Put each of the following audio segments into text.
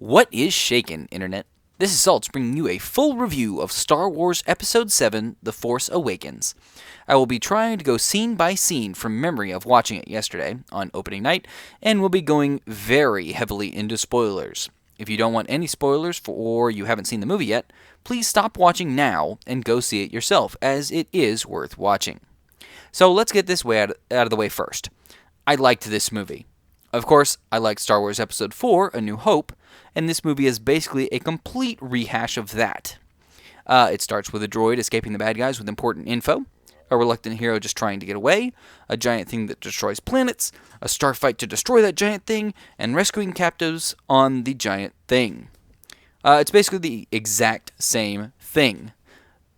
What is shaken, Internet? This is Salts bringing you a full review of Star Wars Episode 7, The Force Awakens. I will be trying to go scene by scene from memory of watching it yesterday, on opening night, and will be going very heavily into spoilers. If you don't want any spoilers or you haven't seen the movie yet, please stop watching now and go see it yourself, as it is worth watching. So let's get this way out of the way first. I liked this movie. Of course, I liked Star Wars Episode 4, A New Hope, and this movie is basically a complete rehash of that. It starts with a droid escaping the bad guys with important info, a reluctant hero just trying to get away, a giant thing that destroys planets, a starfight to destroy that giant thing, and rescuing captives on the giant thing. It's basically the exact same thing,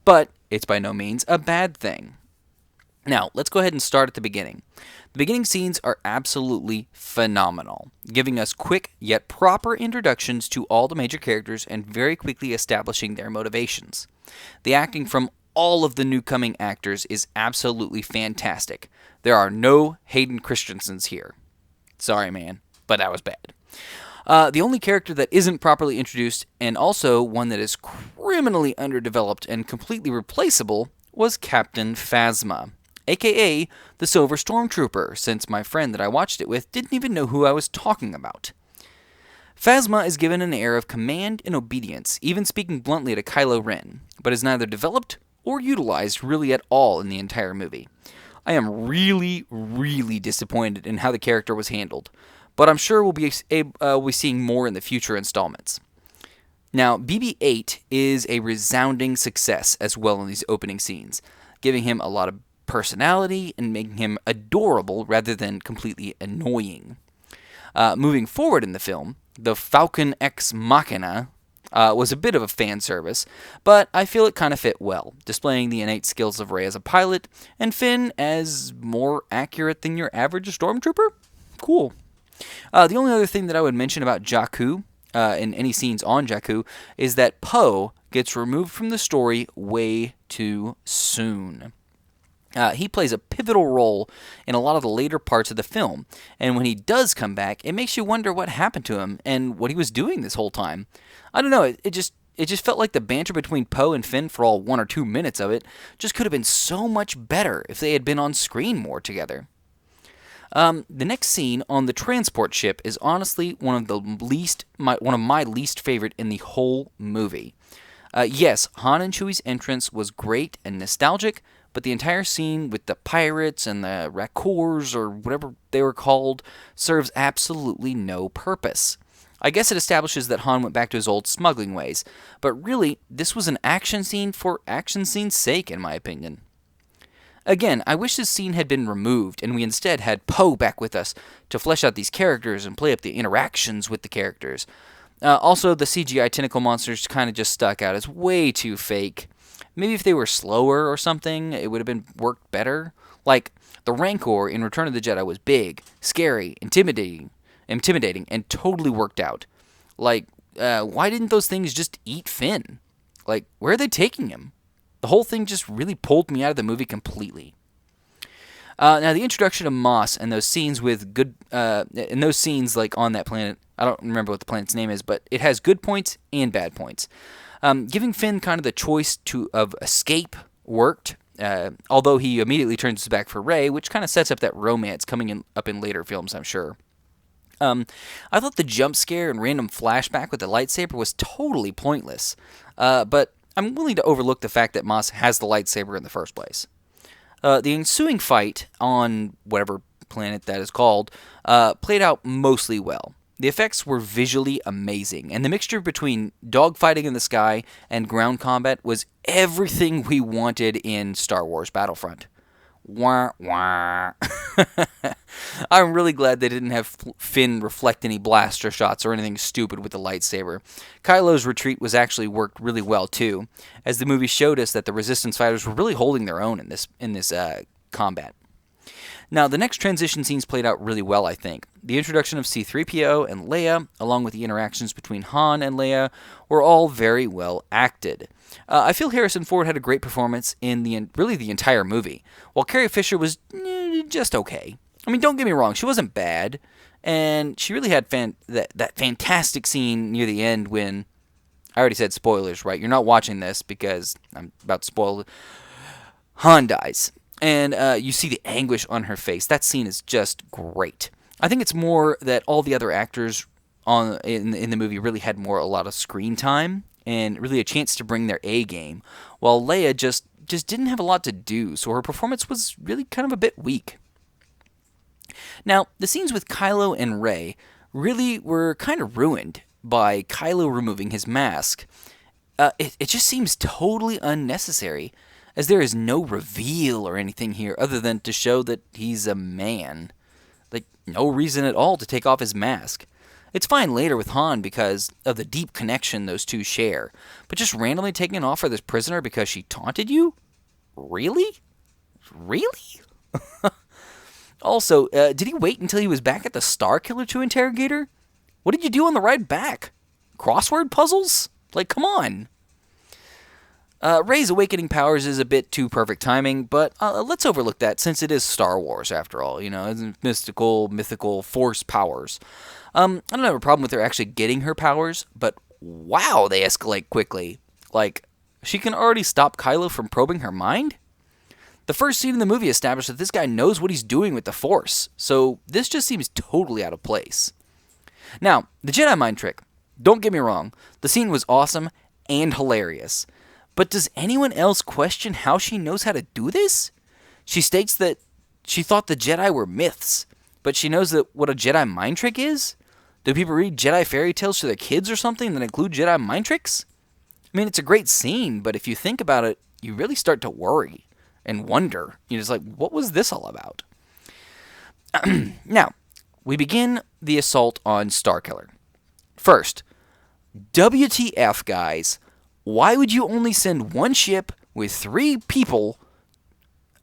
but it's by no means a bad thing. Now, let's go ahead and start at the beginning. The beginning scenes are absolutely phenomenal, giving us quick yet proper introductions to all the major characters and very quickly establishing their motivations. The acting from all of the new-coming actors is absolutely fantastic. There are no Hayden Christensen's here. Sorry, man, but that was bad. The only character that isn't properly introduced, and also one that is criminally underdeveloped and completely replaceable, was Captain Phasma, aka the Silver Stormtrooper, since my friend that I watched it with didn't even know who I was talking about. Phasma is given an air of command and obedience, even speaking bluntly to Kylo Ren, but is neither developed or utilized really at all in the entire movie. I am really disappointed in how the character was handled, but I'm sure we'll be seeing more in the future installments. Now, BB-8 is a resounding success as well in these opening scenes, giving him a lot of personality and making him adorable rather than completely annoying. Moving forward in the film, the Falcon Ex Machina was a bit of a fan service, but I feel it kind of fit well, displaying the innate skills of Rey as a pilot, and Finn as more accurate than your average stormtrooper? Cool. The only other thing that I would mention about Jakku, in any scenes on Jakku, is that Poe gets removed from the story way too soon. He plays a pivotal role in a lot of the later parts of the film, and when he does come back, it makes you wonder what happened to him and what he was doing this whole time. I don't know, it just felt like the banter between Poe and Finn for all 1 or 2 minutes of it just could have been so much better if they had been on screen more together. The next scene on the transport ship is honestly one of my least favorite in the whole movie. Yes, Han and Chewie's entrance was great and nostalgic, but the entire scene with the pirates and the Rancors, or whatever they were called, serves absolutely no purpose. I guess it establishes that Han went back to his old smuggling ways, but really, this was an action scene for action scene's sake, in my opinion. Again, I wish this scene had been removed, and we instead had Poe back with us to flesh out these characters and play up the interactions with the characters. Also, the CGI tentacle monsters kind of just stuck out as way too fake. Maybe if they were slower or something, it would have been worked better. Like, the Rancor in Return of the Jedi was big, scary, intimidating, and totally worked out. Like, why didn't those things just eat Finn? Like, where are they taking him? The whole thing just really pulled me out of the movie completely. Now, the introduction of Moss and those scenes with like on that planet, I don't remember what the planet's name is, but it has good points and bad points. Giving Finn kind of the choice of escape worked, although he immediately turns his back for Rey, which kind of sets up that romance coming up in later films, I'm sure. I thought the jump scare and random flashback with the lightsaber was totally pointless, but I'm willing to overlook the fact that Moss has the lightsaber in the first place. The ensuing fight on whatever planet that is called played out mostly well. The effects were visually amazing, and the mixture between dogfighting in the sky and ground combat was everything we wanted in Star Wars Battlefront. Wah, wah. I'm really glad they didn't have Finn reflect any blaster shots or anything stupid with the lightsaber. Kylo's retreat was actually worked really well too, as the movie showed us that the Resistance fighters were really holding their own in this combat. Now, the next transition scenes played out really well, I think. The introduction of C-3PO and Leia, along with the interactions between Han and Leia, were all very well acted. I feel Harrison Ford had a great performance in the entire movie, while Carrie Fisher was just okay. I mean, don't get me wrong, she wasn't bad, And she really had that fantastic scene near the end when, I already said spoilers, right? You're not watching this because I'm about to spoil it. Han dies, and you see the anguish on her face. That scene is just great. I think it's more that all the other actors in the movie really had a lot of screen time and really a chance to bring their A game, while Leia just didn't have a lot to do, so her performance was really kind of a bit weak. Now, the scenes with Kylo and Rey really were kind of ruined by Kylo removing his mask. It just seems totally unnecessary, as there is no reveal or anything here other than to show that he's a man. Like, no reason at all to take off his mask. It's fine later with Han because of the deep connection those two share, but just randomly taking it off for this prisoner because she taunted you? Really? Really? Also, did he wait until he was back at the Star Killer to interrogate her? What did you do on the ride back? Crossword puzzles? Like, come on. Rey's awakening powers is a bit too perfect timing, but let's overlook that since it is Star Wars after all. It's mythical force powers. I don't have a problem with her actually getting her powers, but wow, they escalate quickly. Like, she can already stop Kylo from probing her mind? The first scene in the movie established that this guy knows what he's doing with the Force, so this just seems totally out of place. Now, the Jedi mind trick. Don't get me wrong, the scene was awesome and hilarious. But does anyone else question how she knows how to do this? She states that she thought the Jedi were myths, but she knows that what a Jedi mind trick is? Do people read Jedi fairy tales to their kids or something that include Jedi mind tricks? I mean, it's a great scene, but if you think about it, you really start to worry and wonder. You're just like, what was this all about? Now, we begin the assault on Starkiller. First, WTF, guys. Why would you only send one ship with 3 people,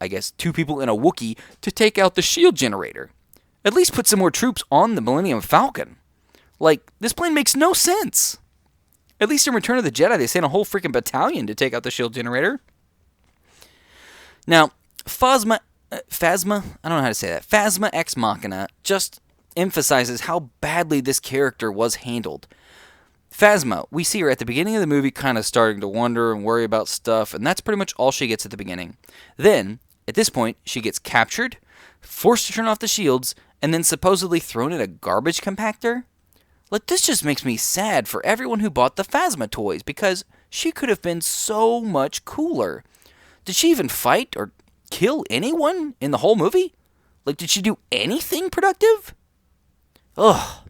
I guess 2 people and a Wookiee, to take out the shield generator? At least put some more troops on the Millennium Falcon. Like, this plane makes no sense. At least in Return of the Jedi, they sent a whole freaking battalion to take out the shield generator. Now, Phasma, I don't know how to say that. Phasma Ex Machina just emphasizes how badly this character was handled. Phasma, we see her at the beginning of the movie kind of starting to wonder and worry about stuff, and that's pretty much all she gets at the beginning. Then, at this point, she gets captured, forced to turn off the shields, and then supposedly thrown in a garbage compactor? Like, this just makes me sad for everyone who bought the Phasma toys, because she could have been so much cooler. Did she even fight or kill anyone in the whole movie? Like, did she do anything productive? Ugh.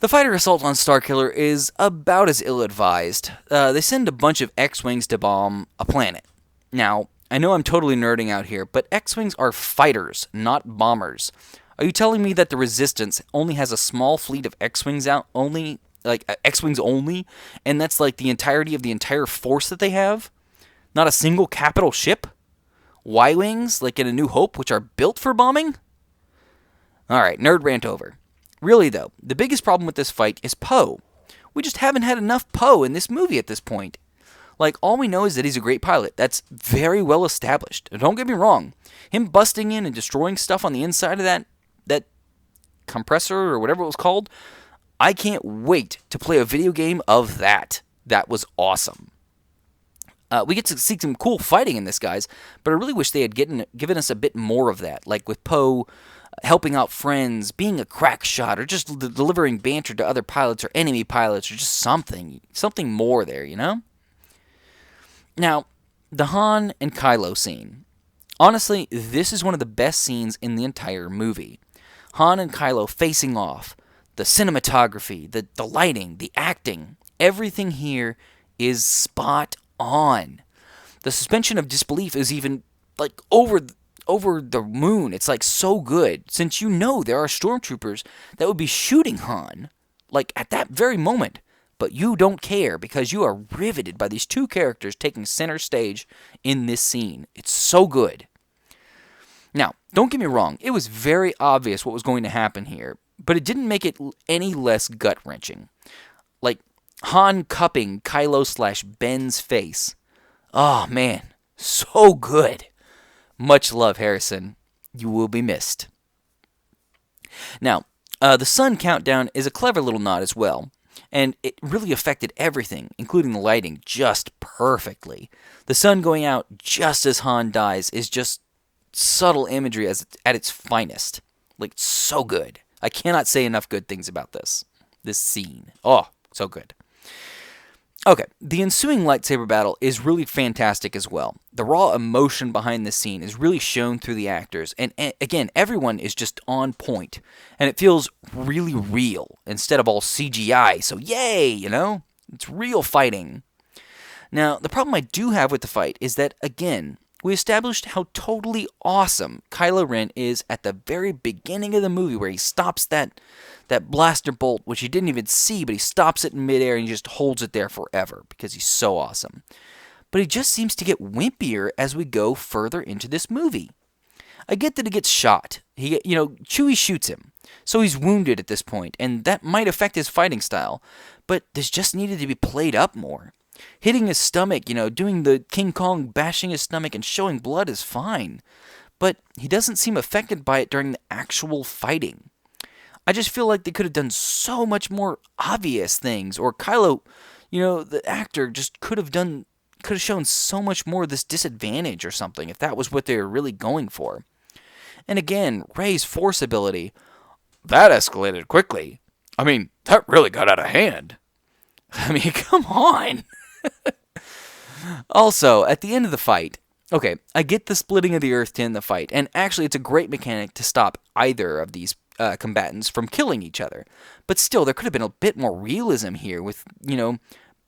The fighter assault on Starkiller is about as ill-advised. They send a bunch of X-Wings to bomb a planet. Now, I know I'm totally nerding out here, but X-Wings are fighters, not bombers. Are you telling me that the Resistance only has a small fleet of X-Wings X-Wings only, and that's like the entirety of the entire force that they have? Not a single capital ship? Y-Wings, like in A New Hope, which are built for bombing? Alright, nerd rant over. Really, though, the biggest problem with this fight is Poe. We just haven't had enough Poe in this movie at this point. Like, all we know is that he's a great pilot. That's very well established. Don't get me wrong. Him busting in and destroying stuff on the inside of that compressor or whatever it was called, I can't wait to play a video game of that. That was awesome. We get to see some cool fighting in this, guys, but I really wish they had given us a bit more of that, like with Poe helping out friends, being a crack shot, or just delivering banter to other pilots or enemy pilots, or just something more there, you know? Now, the Han and Kylo scene. Honestly, this is one of the best scenes in the entire movie. Han and Kylo facing off. The cinematography, the lighting, the acting, everything here is spot on. The suspension of disbelief is even, like, over the moon. It's like so good, since you know there are stormtroopers that would be shooting Han, like at that very moment, but you don't care because you are riveted by these two characters taking center stage in this scene. It's so good. Now, don't get me wrong, it was very obvious what was going to happen here, but it didn't make it any less gut-wrenching. Like, Han cupping Kylo/Ben's face. Oh man, so good. Much love, Harrison. You will be missed. Now, the sun countdown is a clever little nod as well, and it really affected everything, including the lighting, just perfectly. The sun going out just as Han dies is just subtle imagery at its finest. Like, so good. I cannot say enough good things about this scene. Oh, so good. Okay, the ensuing lightsaber battle is really fantastic as well. The raw emotion behind this scene is really shown through the actors, and again, everyone is just on point, and it feels really real instead of all CGI, so yay, It's real fighting. Now, the problem I do have with the fight is that, again, we established how totally awesome Kylo Ren is at the very beginning of the movie where he stops that blaster bolt, which he didn't even see, but he stops it in midair and he just holds it there forever because he's so awesome. But he just seems to get wimpier as we go further into this movie. I get that he gets shot. Chewie shoots him, so he's wounded at this point, and that might affect his fighting style, but this just needed to be played up more. Hitting his stomach, doing the King Kong bashing his stomach and showing blood is fine, but he doesn't seem affected by it during the actual fighting. I just feel like they could have done so much more obvious things, or Kylo, the actor just could have shown so much more of this disadvantage or something if that was what they were really going for. And again, Rey's force ability, that escalated quickly. I mean, that really got out of hand. I mean, come on. Also, at the end of the fight, okay, I get the splitting of the earth to end the fight, and actually it's a great mechanic to stop either of these combatants from killing each other. But still, there could have been a bit more realism here with,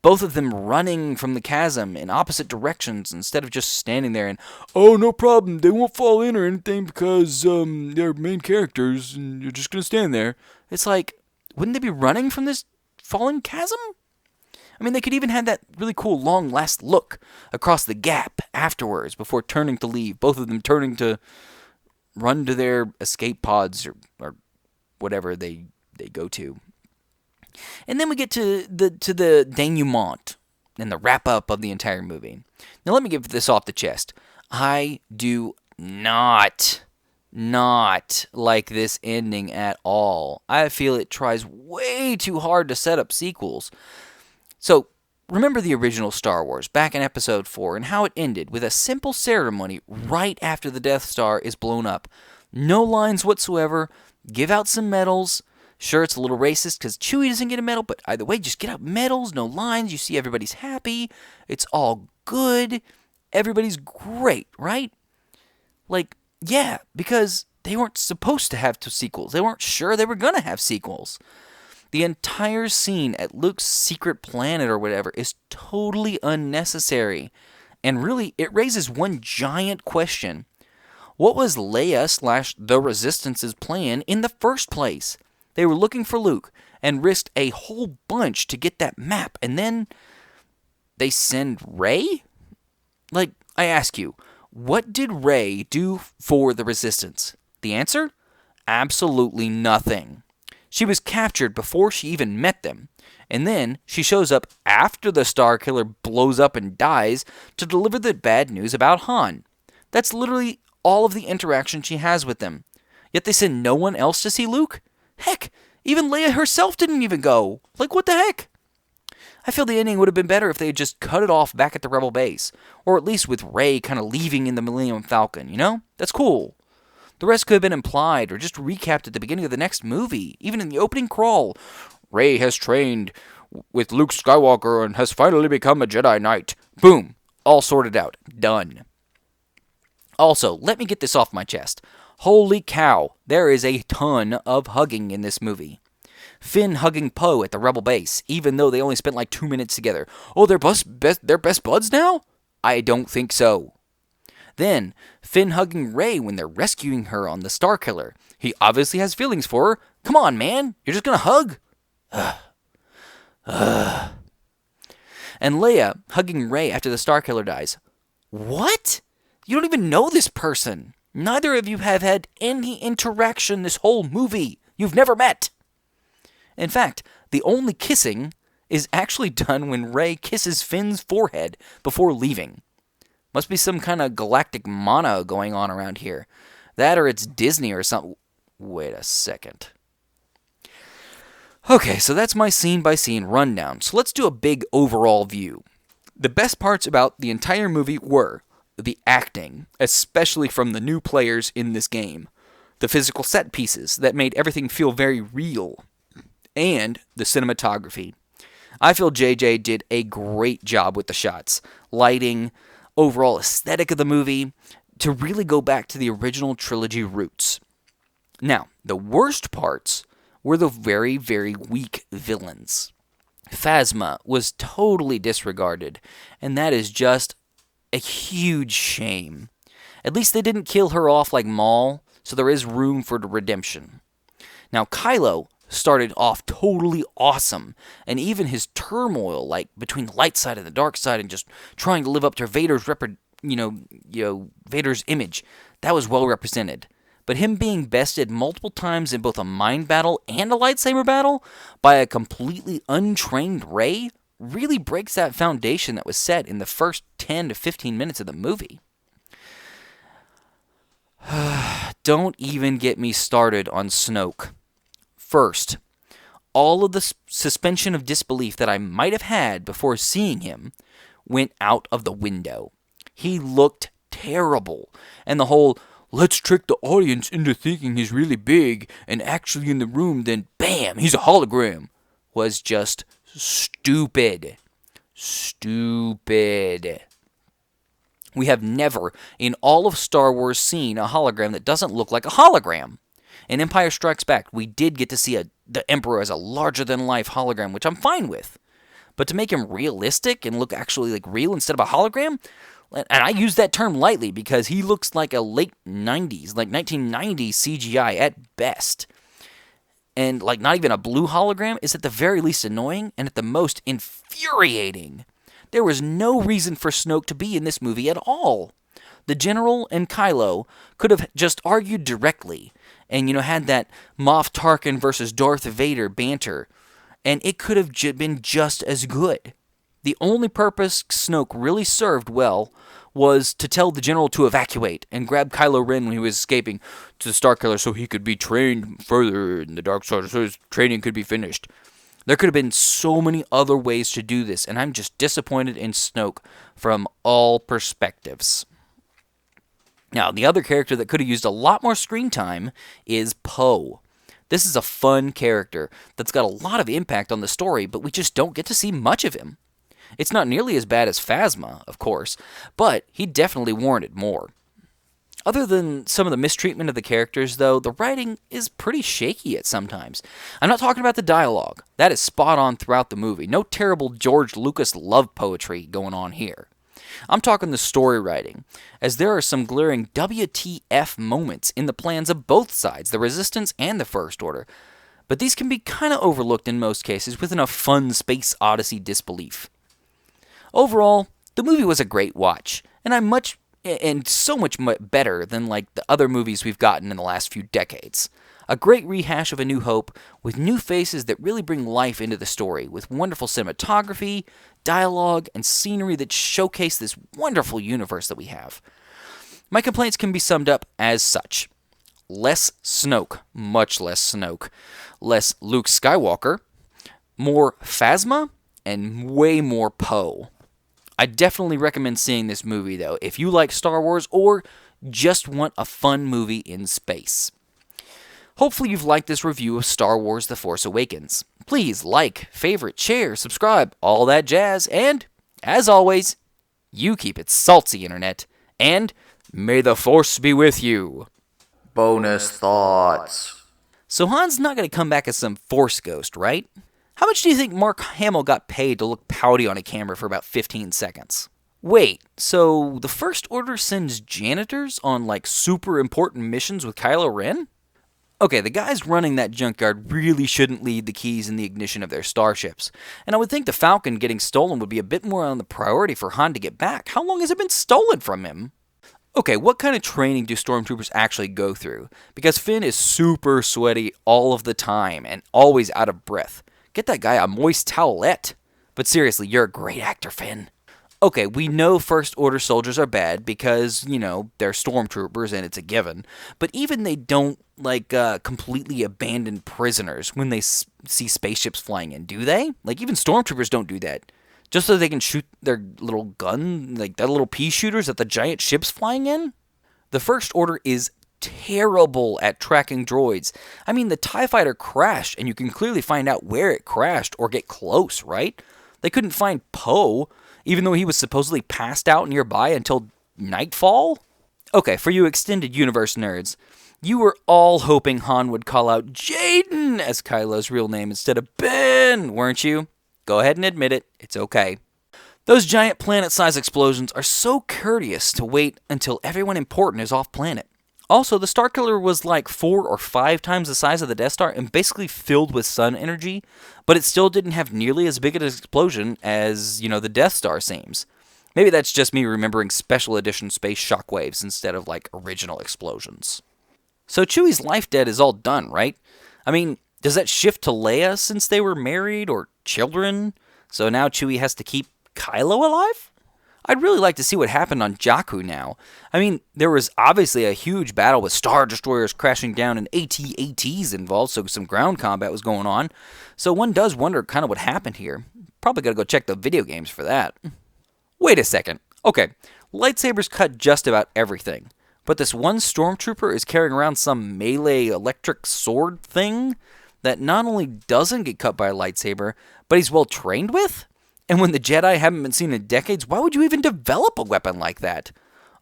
both of them running from the chasm in opposite directions instead of just standing there and, oh, no problem, they won't fall in or anything because they're main characters and you're just going to stand there. It's like, wouldn't they be running from this falling chasm? I mean, they could even have that really cool long last look across the gap afterwards before turning to leave. Both of them turning to run to their escape pods or whatever they go to. And then we get to the denouement and the wrap-up of the entire movie. Now, let me get this off the chest. I do not like this ending at all. I feel it tries way too hard to set up sequels. So, remember the original Star Wars back in Episode 4 and how it ended with a simple ceremony right after the Death Star is blown up. No lines whatsoever. Give out some medals. Sure, it's a little racist because Chewie doesn't get a medal, but either way, just get out medals, no lines. You see everybody's happy. It's all good. Everybody's great, right? Like, yeah, because they weren't supposed to have two sequels. They weren't sure they were going to have sequels. The entire scene at Luke's secret planet or whatever is totally unnecessary. And really, it raises one giant question. What was Leia/the Resistance's plan in the first place? They were looking for Luke and risked a whole bunch to get that map, and then they send Rey? Like, I ask you, what did Rey do for the Resistance? The answer? Absolutely nothing. She was captured before she even met them, and then she shows up after the Starkiller blows up and dies to deliver the bad news about Han. That's literally all of the interaction she has with them. Yet they send no one else to see Luke? Heck, even Leia herself didn't even go. Like, what the heck? I feel the ending would have been better if they had just cut it off back at the Rebel base, or at least with Rey kind of leaving in the Millennium Falcon, That's cool. The rest could have been implied or just recapped at the beginning of the next movie, even in the opening crawl. Rey has trained with Luke Skywalker and has finally become a Jedi Knight. Boom. All sorted out. Done. Also, let me get this off my chest. Holy cow, there is a ton of hugging in this movie. Finn hugging Poe at the Rebel base, even though they only spent like 2 minutes together. Oh, they're best buds now? I don't think so. Then, Finn hugging Rey when they're rescuing her on the Starkiller. He obviously has feelings for her. Come on, man. You're just gonna hug? And Leia hugging Rey after the Starkiller dies. What? You don't even know this person. Neither of you have had any interaction this whole movie. You've never met. In fact, the only kissing is actually done when Rey kisses Finn's forehead before leaving. Must be some kind of galactic mana going on around here. That or it's Disney or something. Wait a second. Okay, so that's my scene-by-scene rundown. So let's do a big overall view. The best parts about the entire movie were the acting, especially from the new players in this game, the physical set pieces that made everything feel very real, and the cinematography. I feel JJ did a great job with the shots, lighting, overall aesthetic of the movie, to really go back to the original trilogy roots. Now, the worst parts were the very, very weak villains. Phasma was totally disregarded, and that is just a huge shame. At least they didn't kill her off like Maul, so there is room for the redemption. Now, Kylo started off totally awesome, and even his turmoil, like between the light side and the dark side, and just trying to live up to Vader's Vader's image, that was well represented. But him being bested multiple times in both a mind battle and a lightsaber battle by a completely untrained Rey really breaks that foundation that was set in the first 10 to 15 minutes of the movie. Don't even get me started on Snoke. First, all of the suspension of disbelief that I might have had before seeing him went out of the window. He looked terrible, and the whole let's trick the audience into thinking he's really big and actually in the room, then bam, he's a hologram, was just stupid. Stupid. We have never in all of Star Wars seen a hologram that doesn't look like a hologram. In Empire Strikes Back, we did get to see the Emperor as a larger-than-life hologram, which I'm fine with. But to make him realistic and look actually like real instead of a hologram, and I use that term lightly because he looks like a late 90s, like 1990s CGI at best. And like not even a blue hologram is at the very least annoying and at the most infuriating. There was no reason for Snoke to be in this movie at all. The General and Kylo could have just argued directly and, had that Moff Tarkin versus Darth Vader banter, and it could have been just as good. The only purpose Snoke really served well was to tell the General to evacuate and grab Kylo Ren when he was escaping to the Starkiller so he could be trained further in the dark side so his training could be finished. There could have been so many other ways to do this, and I'm just disappointed in Snoke from all perspectives. Now, the other character that could have used a lot more screen time is Poe. This is a fun character that's got a lot of impact on the story, but we just don't get to see much of him. It's not nearly as bad as Phasma, of course, but he definitely warranted more. Other than some of the mistreatment of the characters, though, the writing is pretty shaky at sometimes. I'm not talking about the dialogue. That is spot on throughout the movie. No terrible George Lucas love poetry going on here. I'm talking the story writing, as there are some glaring WTF moments in the plans of both sides, the Resistance and the First Order. But these can be kind of overlooked in most cases with enough fun space odyssey disbelief. Overall, the movie was a great watch, and so much better than like the other movies we've gotten in the last few decades. A great rehash of A New Hope with new faces that really bring life into the story, with wonderful cinematography, dialogue, and scenery that showcase this wonderful universe that we have. My complaints can be summed up as such. Less Snoke, much less Snoke. Less Luke Skywalker, more Phasma, and way more Poe. I definitely recommend seeing this movie, though, if you like Star Wars or just want a fun movie in space. Hopefully you've liked this review of Star Wars The Force Awakens. Please like, favorite, share, subscribe, all that jazz, and, as always, you keep it salty, Internet, and may the Force be with you. Bonus thoughts. So Han's not going to come back as some Force ghost, right? How much do you think Mark Hamill got paid to look pouty on a camera for about 15 seconds? Wait, so the First Order sends janitors on, like, super important missions with Kylo Ren? Okay, the guys running that junkyard really shouldn't leave the keys in the ignition of their starships. And I would think the Falcon getting stolen would be a bit more on the priority for Han to get back. How long has it been stolen from him? Okay, what kind of training do stormtroopers actually go through? Because Finn is super sweaty all of the time and always out of breath. Get that guy a moist towelette. But seriously, you're a great actor, Finn. Okay, we know First Order soldiers are bad because, they're stormtroopers and it's a given. But even they don't, completely abandon prisoners when they see spaceships flying in, do they? Like, even stormtroopers don't do that. Just so they can shoot their little gun, like their little pea shooters at the giant ships flying in? The First Order is terrible at tracking droids. I mean, the TIE fighter crashed, and you can clearly find out where it crashed or get close, right? They couldn't find Poe, even though he was supposedly passed out nearby until nightfall? Okay, for you extended universe nerds, you were all hoping Han would call out Jaden as Kylo's real name instead of Ben, weren't you? Go ahead and admit it, it's okay. Those giant planet-sized explosions are so courteous to wait until everyone important is off planet. Also, the Starkiller was like 4 or 5 times the size of the Death Star and basically filled with sun energy, but it still didn't have nearly as big an explosion as, the Death Star seems. Maybe that's just me remembering special edition space shockwaves instead of, original explosions. So Chewie's life debt is all done, right? I mean, does that shift to Leia since they were married or children? So now Chewie has to keep Kylo alive? I'd really like to see what happened on Jakku now. I mean, there was obviously a huge battle with Star Destroyers crashing down and AT-ATs involved, so some ground combat was going on. So one does wonder kind of what happened here. Probably gotta go check the video games for that. Wait a second. Okay, lightsabers cut just about everything. But this one stormtrooper is carrying around some melee electric sword thing that not only doesn't get cut by a lightsaber, but he's well trained with? And when the Jedi haven't been seen in decades, why would you even develop a weapon like that?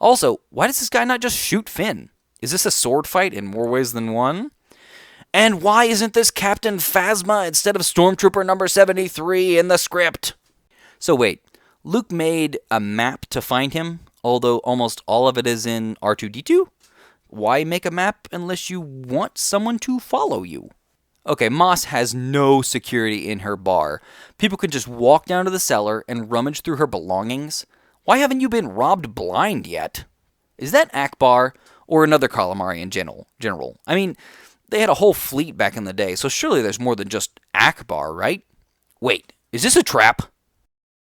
Also, why does this guy not just shoot Finn? Is this a sword fight in more ways than one? And why isn't this Captain Phasma instead of Stormtrooper number 73 in the script? So wait, Luke made a map to find him, although almost all of it is in R2-D2? Why make a map unless you want someone to follow you? Okay, Moss has no security in her bar. People can just walk down to the cellar and rummage through her belongings. Why haven't you been robbed blind yet? Is that Akbar or another calamari in general? I mean, they had a whole fleet back in the day, so surely there's more than just Akbar, right? Wait, is this a trap?